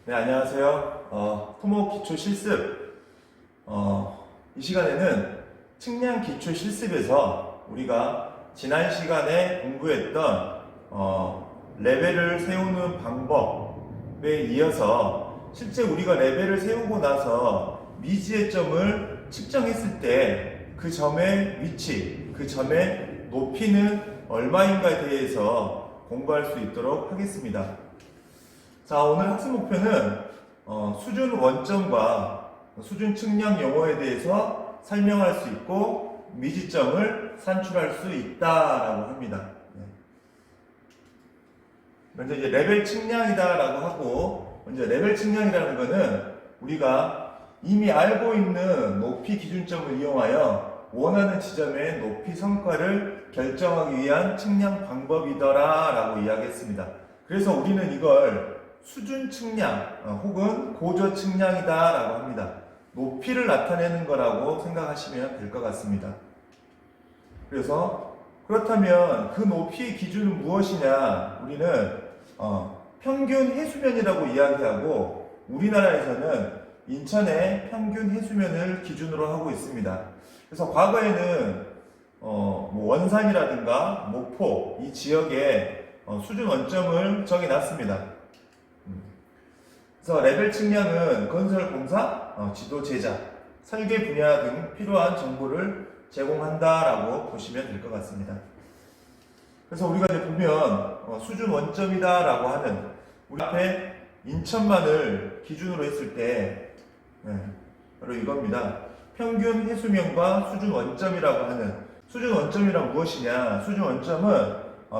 네, 안녕하세요. 토목 기초 실습. 이 시간에는 측량 기초 실습에서 우리가 지난 시간에 공부했던 레벨을 세우는 방법에 이어서 실제 우리가 레벨을 세우고 나서 미지의 점을 측정했을 때 그 점의 위치, 그 점의 높이는 얼마인가에 대해서 공부할 수 있도록 하겠습니다. 자, 오늘 학습 목표는 수준 원점과 수준 측량 용어에 대해서 설명할 수 있고 미지점을 산출할 수 있다라고 합니다. 먼저 이제 레벨 측량이다라고 하고, 먼저 레벨 측량이라는 것은 우리가 이미 알고 있는 높이 기준점을 이용하여 원하는 지점의 높이 성과를 결정하기 위한 측량 방법이더라라고 이야기했습니다. 그래서 우리는 이걸 수준 측량 혹은 고저 측량이다 라고 합니다. 높이를 나타내는 거라고 생각하시면 될 것 같습니다. 그래서 그렇다면 그 높이의 기준은 무엇이냐? 우리는 평균 해수면이라고 이야기하고, 우리나라에서는 인천의 평균 해수면을 기준으로 하고 있습니다. 그래서 과거에는 뭐 원산이라든가 목포 이 지역에 수준 원점을 정해놨습니다. 그래서 레벨 측량은 건설 공사, 지도 제작, 설계 분야 등 필요한 정보를 제공한다라고 보시면 될 것 같습니다. 그래서 우리가 이제 보면 수준 원점이다라고 하는, 우리 앞에 인천만을 기준으로 했을 때 바로 이겁니다. 평균 해수면과 수준 원점이라고 하는, 수준 원점이란 무엇이냐? 수준 원점은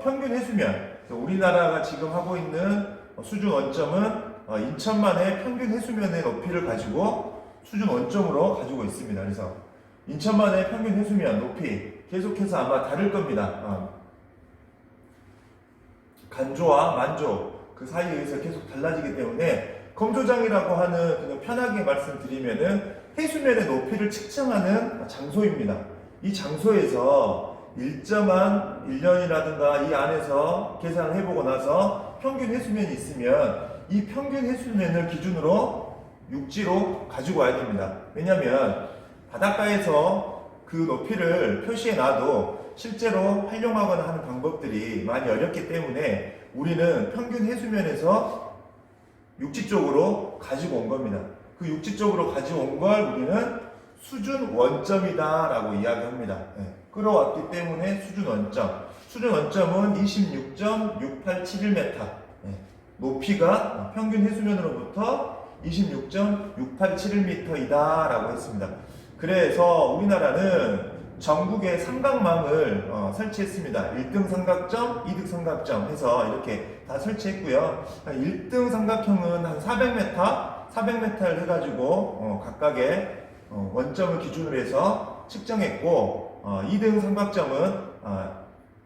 평균 해수면, 우리나라가 지금 하고 있는 수준 원점은 인천만의 평균 해수면의 높이를 가지고 수준 원점으로 가지고 있습니다. 그래서 인천만의 평균 해수면 높이 계속해서 아마 다를 겁니다. 간조와 만조 그 사이에서 계속 달라지기 때문에 검조장이라고 하는, 그냥 편하게 말씀드리면은 해수면의 높이를 측정하는 장소입니다. 이 장소에서 일정한 1년이라든가 이 안에서 계산을 해보고 나서 평균 해수면이 있으면 이 평균 해수면을 기준으로 육지로 가지고 와야 됩니다. 왜냐하면 바닷가에서 그 높이를 표시해 놔도 실제로 활용하거나 하는 방법들이 많이 어렵기 때문에 우리는 평균 해수면에서 육지 쪽으로 가지고 온 겁니다. 그 육지 쪽으로 가지고 온 걸 우리는 수준 원점이다 라고 이야기합니다. 끌어왔기 때문에 수준 원점. 수준 원점은 26.6871m. 높이가 평균 해수면으로부터 26.687m이다 라고 했습니다. 그래서 우리나라는 전국에 삼각망을 설치했습니다. 1등 삼각점, 2등 삼각점 해서 이렇게 다 설치했고요. 1등 삼각형은 한 400m를 해가지고 각각의 원점을 기준으로 해서 측정했고, 2등 삼각점은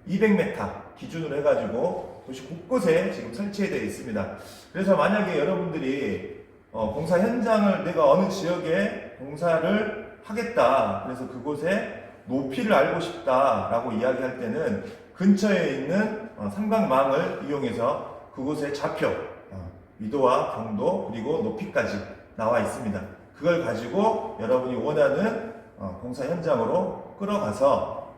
200m 기준으로 해가지고 도시 곳곳에 지금 설치되어 있습니다. 그래서 만약에 여러분들이 공사 현장을, 내가 어느 지역에 공사를 하겠다, 그래서 그곳에 높이를 알고 싶다라고 이야기할 때는 근처에 있는 삼각망을 이용해서 그곳의 좌표, 위도와 경도 그리고 높이까지 나와 있습니다. 그걸 가지고 여러분이 원하는 공사 현장으로 끌어가서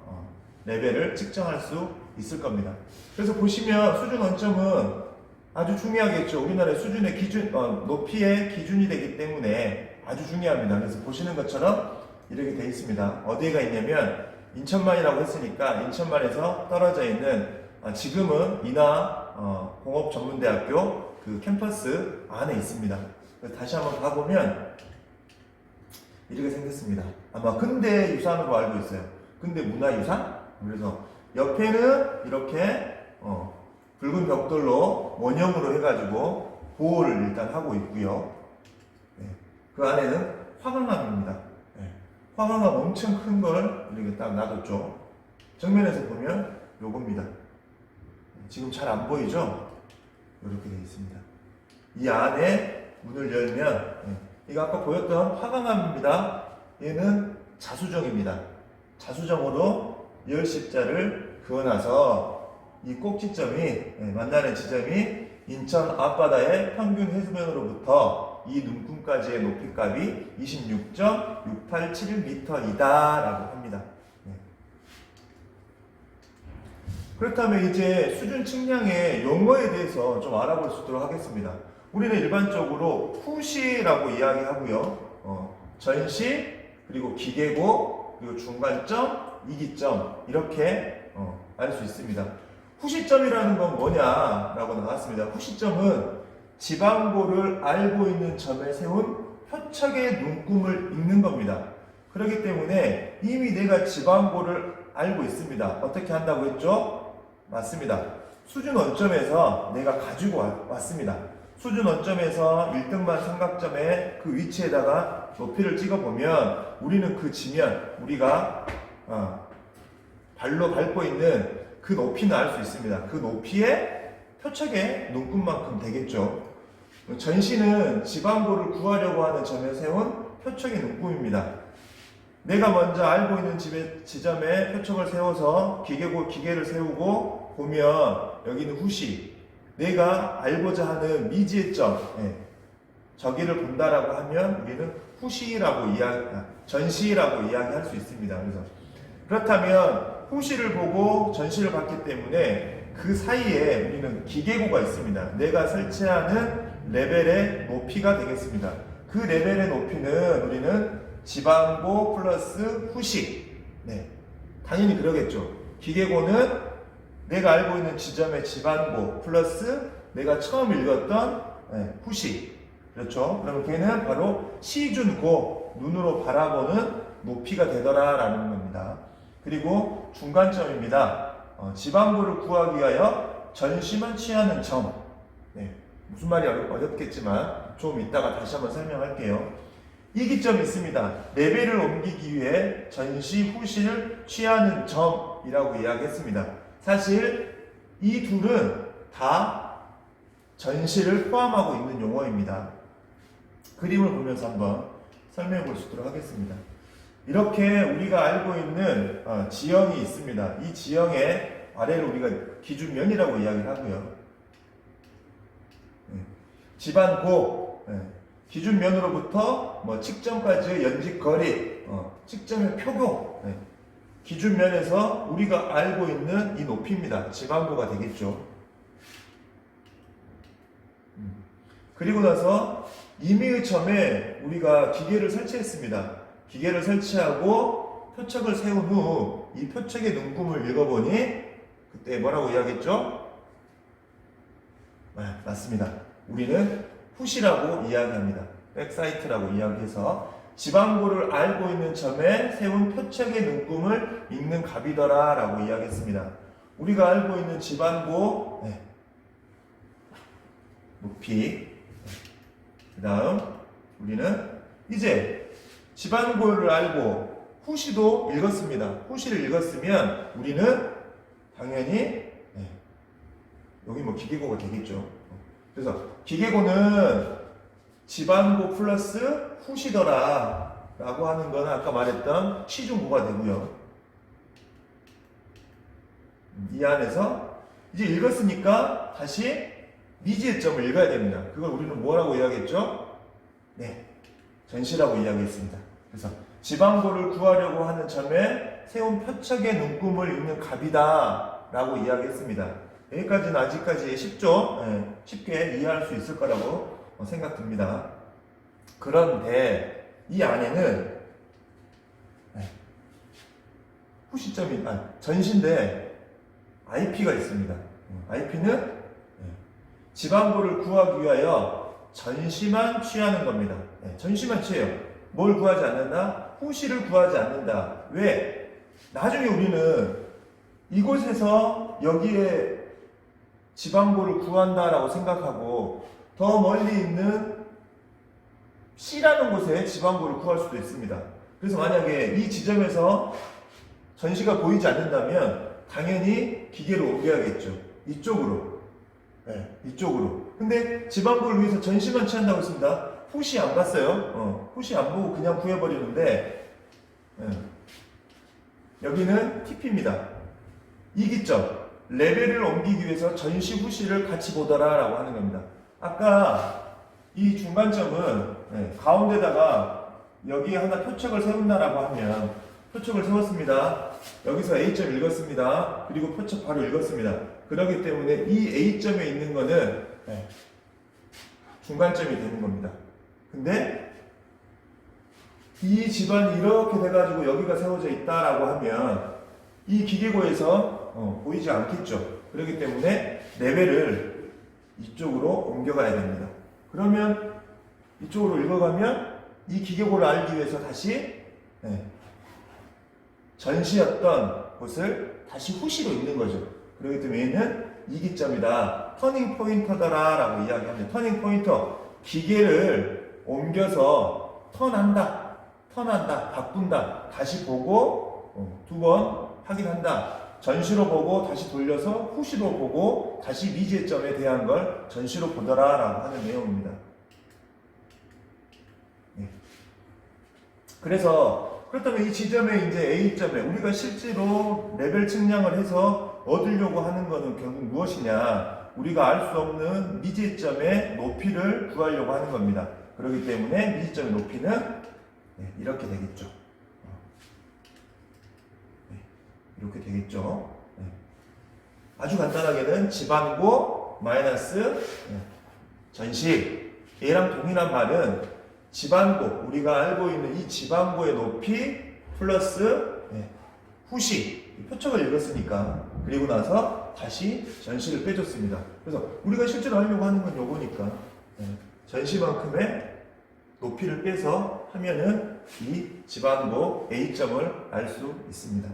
레벨을 측정할 수 있을 겁니다. 그래서 보시면 수준 원점은 아주 중요하겠죠. 우리나라의 수준의 기준, 높이의 기준이 되기 때문에 아주 중요합니다. 그래서 보시는 것처럼 이렇게 되어 있습니다. 어디가 있냐면 인천만이라고 했으니까 인천만에서 떨어져 있는, 지금은 인하 공업전문대학교 그 캠퍼스 안에 있습니다. 다시 한번 가보면 이렇게 생겼습니다. 아마 근대 유산으로 알고 있어요. 근대 문화유산? 그래서 옆에는 이렇게 붉은 벽돌로 원형으로 해가지고 보호를 일단 하고 있고요. 그 안에는 화강암입니다. 화강암 엄청 큰 걸 이렇게 딱 놔뒀죠. 정면에서 보면 요겁니다. 지금 잘 안 보이죠? 이렇게 되어 있습니다. 이 안에 문을 열면, 이거 아까 보였던 화강암입니다. 얘는 자수정입니다. 자수정으로 열십자를 그어놔서 이 꼭지점이, 만나는 지점이 인천 앞바다의 평균 해수면으로부터 이 눈금까지의 높이값이 26.687m이다 라고 합니다. 네. 그렇다면 이제 수준 측량의 용어에 대해서 좀 알아볼 수 있도록 하겠습니다. 우리는 일반적으로 푸시라고 이야기하고요. 전시, 그리고 기계고, 그리고 중간점, 이기점 이렇게 알 수 있습니다. 후시점이라는 건 뭐냐라고 나왔습니다. 후시점은 지방고를 알고 있는 점에 세운 표척의 눈금을 읽는 겁니다. 그렇기 때문에 이미 내가 지방고를 알고 있습니다. 어떻게 한다고 했죠? 맞습니다. 수준 원점에서 내가 가지고 왔습니다. 수준 원점에서 1등만 삼각점의 그 위치에다가 높이를 찍어보면 우리는 그 지면, 우리가 발로 밟고 있는 그 높이는 알 수 있습니다. 그 높이의 표척의 눈금만큼 되겠죠. 전시는 지방고를 구하려고 하는 점에 세운 표척의 눈금입니다. 내가 먼저 알고 있는 지점에 표척을 세워서 기계를 세우고 보면 여기는 후시, 내가 알고자 하는 미지의 점, 저기를 본다라고 하면 우리는 전시라고 이야기할 수 있습니다. 그렇다면 후시를 보고 전시를 봤기 때문에 그 사이에 우리는 기계고가 있습니다. 내가 설치하는 레벨의 높이가 되겠습니다. 그 레벨의 높이는 우리는 지방고 플러스 후시. 당연히 그러겠죠. 기계고는 내가 알고 있는 지점의 지방고 플러스 내가 처음 읽었던 후시. 그렇죠? 그러면 걔는 바로 시준고, 눈으로 바라보는 높이가 되더라라는 겁니다. 그리고 중간점입니다. 지방고를 구하기 위하여 전시만 취하는 점. 무슨 말이 어렵겠지만 좀 이따가 다시 한번 설명할게요. 이기점이 있습니다. 레벨을 옮기기 위해 전시, 후시를 취하는 점이라고 이야기했습니다. 사실 이 둘은 다 전시를 포함하고 있는 용어입니다. 그림을 보면서 한번 설명해 볼 수 있도록 하겠습니다. 이렇게 우리가 알고 있는 지형이 있습니다. 이 지형의 아래를 우리가 기준면이라고 이야기를 하고요. 지반고, 기준면으로부터 측정까지의 연직거리, 측정의 표고, 기준면에서 우리가 알고 있는 이 높이입니다. 지반고가 되겠죠. 그리고 나서 임의의 점에 우리가 기계를 설치했습니다. 기계를 설치하고 표척을 세운 후 이 표척의 눈금을 읽어보니 그때 뭐라고 이야기했죠? 맞습니다. 우리는 후시라고 이야기합니다. 백사이트라고 이야기해서 지방고를 알고 있는 점에 세운 표척의 눈금을 읽는 값이더라 라고 이야기했습니다. 우리가 알고 있는 지방고 높이, 그 다음 우리는 이제 지방고를 알고 후시도 읽었습니다. 후시를 읽었으면 우리는 당연히 여기 기계고가 되겠죠. 그래서 기계고는 지방고 플러스 후시더라 라고 하는 거는 아까 말했던 시중고가 되고요. 이 안에서 이제 읽었으니까 다시 미지의 점을 읽어야 됩니다. 그걸 우리는 뭐라고 이야기했죠? 전시라고 이야기했습니다. 그래서 지방고를 구하려고 하는 점에 세운 표척의 눈금을 읽는 값이다 라고 이야기했습니다. 여기까지는 아직까지 쉽죠? 쉽게 이해할 수 있을 거라고 생각됩니다. 그런데 이 안에는 후시점이 전시인데 IP가 있습니다. IP는 지방고를 구하기 위하여 전시만 취하는 겁니다. 전시만 취해요. 뭘 구하지 않는다? 후시를 구하지 않는다. 왜? 나중에 우리는 이곳에서 여기에 지방고를 구한다라고 생각하고 더 멀리 있는 C라는 곳에 지방고를 구할 수도 있습니다. 그래서 만약에 이 지점에서 전시가 보이지 않는다면 당연히 기계를 옮겨야겠죠. 이쪽으로. 이쪽으로. 근데 지방고를 위해서 전시만 취한다고 했습니다. 후시 안 봤어요. 후시 안 보고 그냥 구해버리는데 여기는 TP입니다. 이기점. 레벨을 옮기기 위해서 전시 후시를 같이 보더라 라고 하는 겁니다. 아까 이 중간점은 가운데다가 여기 하나 표척을 세운다라고 하면 표척을 세웠습니다. 여기서 A점 읽었습니다. 그리고 표척 바로 읽었습니다. 그렇기 때문에 이 A점에 있는 거는 중간점이 되는 겁니다. 근데 이 집안이 이렇게 돼가지고 여기가 세워져 있다라고 하면 이 기계고에서 보이지 않겠죠. 그렇기 때문에 레벨을 이쪽으로 옮겨가야 됩니다. 그러면 이쪽으로 읽어가면 이 기계고를 알기 위해서 다시 전시였던 곳을 다시 후시로 읽는 거죠. 그렇기 때문에 얘는 이기점이다. 터닝 포인터다라 라고 이야기합니다. 터닝 포인터, 기계를 옮겨서 턴한다, 바꾼다, 다시 보고 두 번 확인한다. 전시로 보고 다시 돌려서 후시로 보고 다시 미지점에 대한 걸 전시로 보더라 라고 하는 내용입니다. 그래서 그렇다면 이 지점에 이제 A점에 우리가 실제로 레벨 측량을 해서 얻으려고 하는 것은 결국 무엇이냐? 우리가 알 수 없는 미지점의 높이를 구하려고 하는 겁니다. 그렇기 때문에 미지점의 높이는 이렇게 되겠죠. 이렇게 되겠죠. 아주 간단하게는 집안고 마이너스 전시. 얘랑 동일한 말은 집안고, 우리가 알고 있는 이 집안고의 높이 플러스 후시, 표척을 읽었으니까. 그리고 나서 다시 전시를 빼줬습니다. 그래서 우리가 실제로 하려고 하는 건 요거니까 전시만큼의 높이를 빼서 하면은 이 집안고 A점을 알 수 있습니다.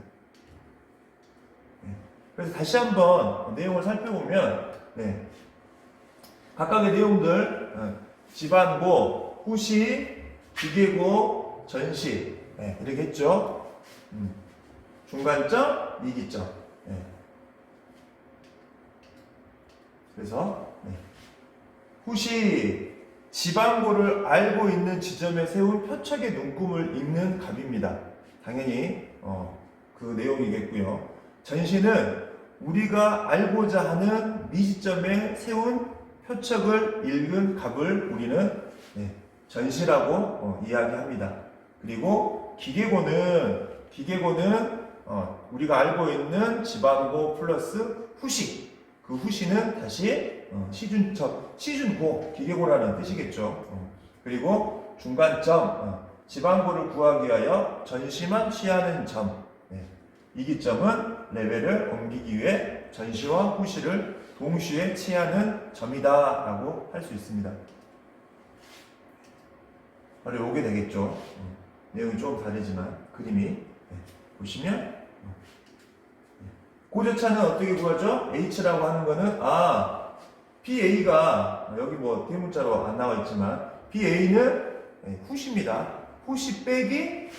그래서 다시 한번 내용을 살펴보면 각각의 내용들 집안고, 후시, 기계고, 전시 이렇게 했죠. 중간점, 미기점. 그래서 후시, 집안고를 알고 있는 지점에 세운 표척의 눈금을 읽는 값입니다. 당연히 그 내용이겠고요. 전시는 우리가 알고자 하는 미지점에 세운 표척을 읽은 값을 우리는 전시라고 이야기합니다. 그리고 기계고는 우리가 알고 있는 집안고 플러스 후시, 그 후시는 다시 시준고, 기계고라는 뜻이겠죠. 그리고 중간점, 집안고를 구하기 위하여 전시만 취하는 점, 이기점은 레벨을 옮기기 위해 전시와 후시를 동시에 취하는 점이다 라고 할 수 있습니다. 바로 요게 되겠죠. 내용이 조금 다르지만 그림이 보시면 고저차는 어떻게 구하죠? H라고 하는 거는 BA가 여기 뭐 대문자로 안 나와 있지만 BA는 후시입니다. 후시 빼기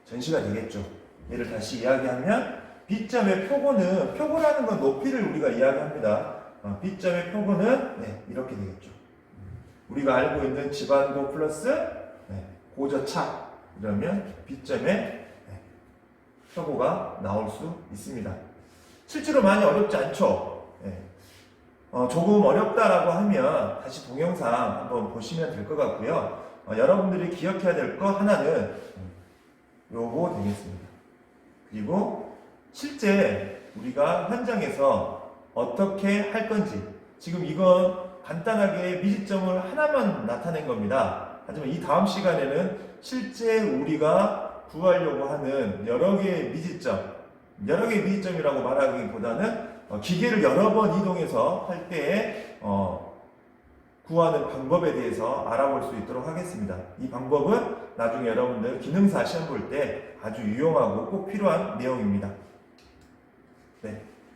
전시가 되겠죠. 얘를 다시 이야기하면 B점의 표고라는 건 높이를 우리가 이야기합니다. B점의 표고는 이렇게 되겠죠. 우리가 알고 있는 집안고 플러스 고저차 이러면 B점의 표고가 나올 수 있습니다. 실제로 많이 어렵지 않죠. 조금 어렵다라고 하면 다시 동영상 한번 보시면 될 것 같고요. 여러분들이 기억해야 될 거 하나는 요거 되겠습니다. 그리고 실제 우리가 현장에서 어떻게 할 건지, 지금 이건 간단하게 미지점을 하나만 나타낸 겁니다. 하지만 이 다음 시간에는 실제 우리가 구하려고 하는 여러 개의 미지점이라고 말하기보다는 기계를 여러 번 이동해서 할 때에 구하는 방법에 대해서 알아볼 수 있도록 하겠습니다. 이 방법은 나중에 여러분들 기능사 시험 볼 때 아주 유용하고 꼭 필요한 내용입니다.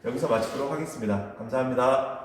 여기서 마치도록 하겠습니다. 감사합니다.